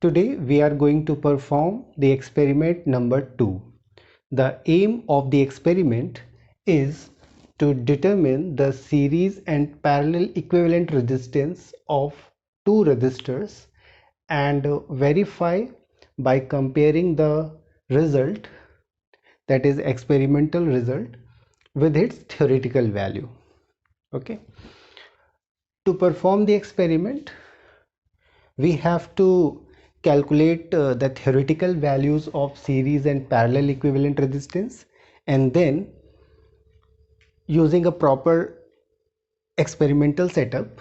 Today we are going to perform the experiment number 2. The aim of the experiment is to determine the series and parallel equivalent resistance of two resistors and verify by comparing the result, that is experimental result, with its theoretical value. Okay. To perform the experiment, we have to calculate the theoretical values of series and parallel equivalent resistance, and then using a proper experimental setup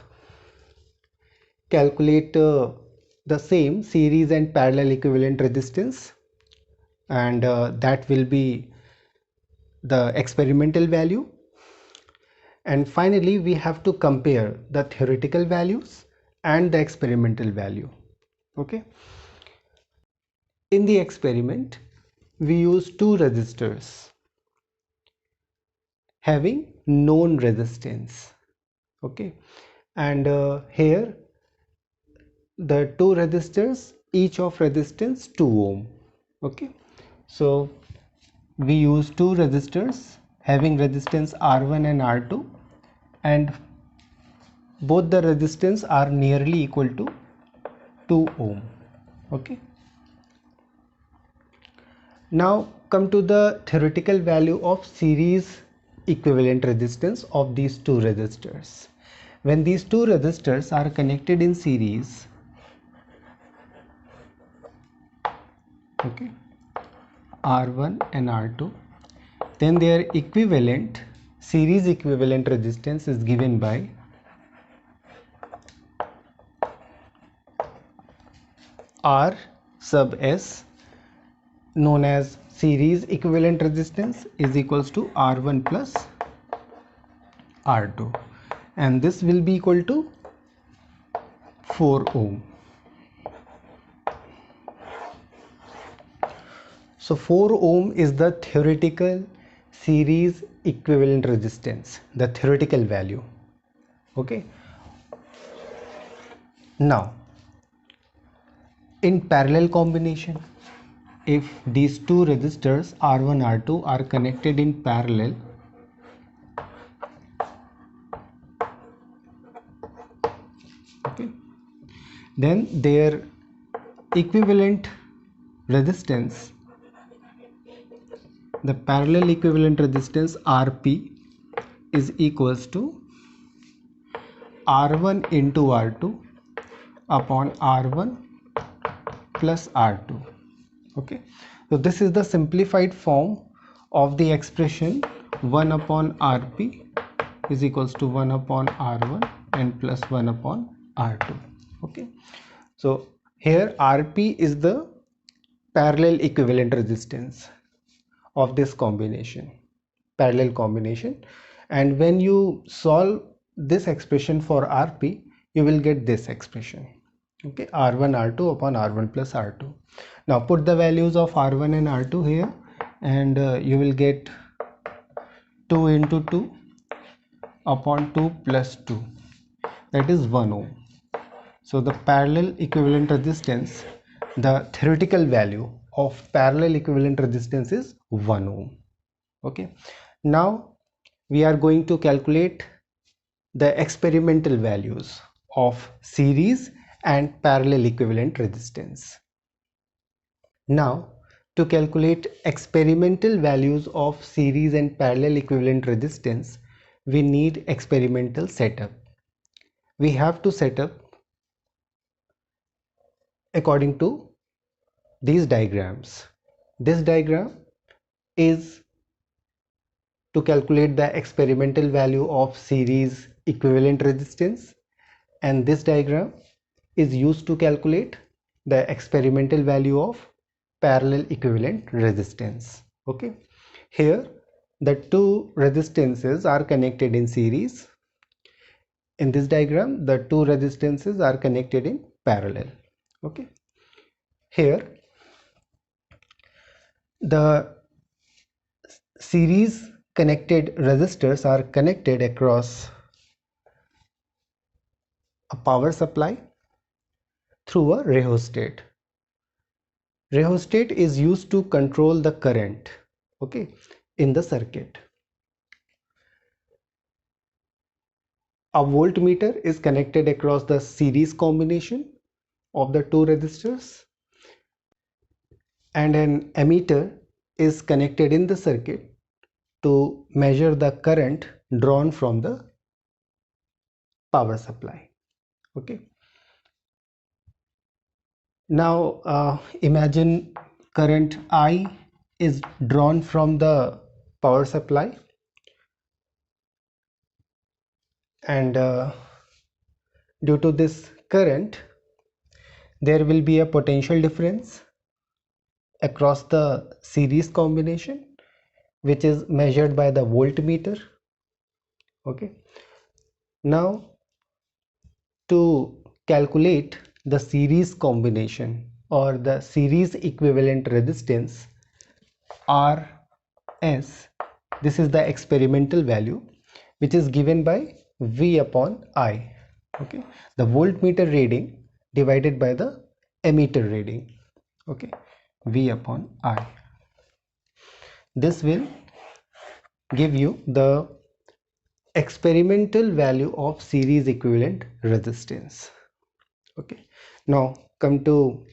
calculate the same series and parallel equivalent resistance, and that will be the experimental value. And finally we have to compare the theoretical values and the experimental value. Okay. In the experiment we use two resistors having known resistance. Okay. And here the two resistors, each of resistance 2 ohm. Okay. So we use two resistors having resistance R1 and R2, and both the resistance are nearly equal to 2 ohm. Okay. Now come to the theoretical value of series equivalent resistance of these two resistors. When these two resistors are connected in series, okay, R1 and R2, then their equivalent series equivalent resistance is given by R sub S, known as series equivalent resistance, is equals to R1 plus R2, and this will be equal to 4 ohm. So 4 ohm is the theoretical series equivalent resistance, the theoretical value. Okay. Now in parallel combination, if these two resistors R1 R2 are connected in parallel, okay, then their equivalent resistance, the parallel equivalent resistance Rp, is equals to R1 into R2 upon R1 plus R2. Okay, so this is the simplified form of the expression 1 upon Rp is equals to 1 upon R1 and plus 1 upon R2. Okay, so here Rp is the parallel equivalent resistance of this combination, parallel combination, and when you solve this expression for Rp, you will get this expression. Okay, R1 R2 upon R1 plus R2. Now put the values of R1 and R2 here, and you will get 2 into 2 upon 2 plus 2, that is 1 ohm. So the parallel equivalent resistance, the theoretical value of parallel equivalent resistance is 1 ohm. Okay. Now we are going to calculate the experimental values of series and parallel equivalent resistance. Now to calculate experimental values of series and parallel equivalent resistance, we need experimental setup. We have to set up according to these diagrams. This diagram is to calculate the experimental value of series equivalent resistance, and this diagram is used to calculate the experimental value of parallel equivalent resistance. Okay, here the two resistances are connected in series. In this diagram the two resistances are connected in parallel. Okay, here the series connected resistors are connected across a power supply through a rheostat. Rheostat is used to control the current, okay, in the circuit. A voltmeter is connected across the series combination of the two resistors, and an ammeter is connected in the circuit to measure the current drawn from the power supply. Okay. Now imagine current I is drawn from the power supply, and due to this current there will be a potential difference across the series combination, which is measured by the voltmeter. Okay. Now to calculate the series combination or the series equivalent resistance Rs, this is the experimental value, which is given by V upon I. Okay, the voltmeter reading divided by the ammeter reading. Okay, V upon I. This will give you the experimental value of series equivalent resistance. Okay, now come to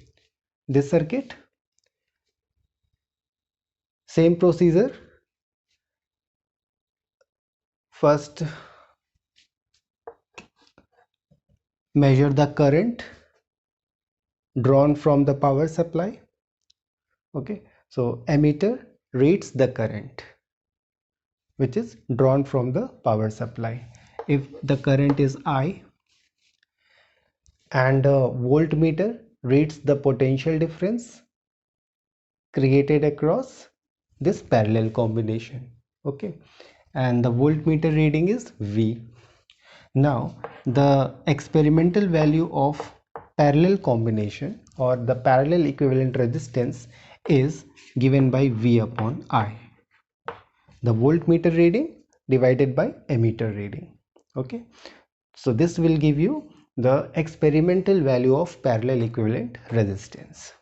this circuit. Same procedure. First, measure the current drawn from the power supply. Okay, so ammeter reads the current which is drawn from the power supply. If the current is I, and voltmeter reads the potential difference created across this parallel combination. Okay, and the voltmeter reading is V. Now the experimental value of parallel combination or the parallel equivalent resistance is given by V upon I, the voltmeter reading divided by ammeter reading. Okay, so this will give you the experimental value of parallel equivalent resistance.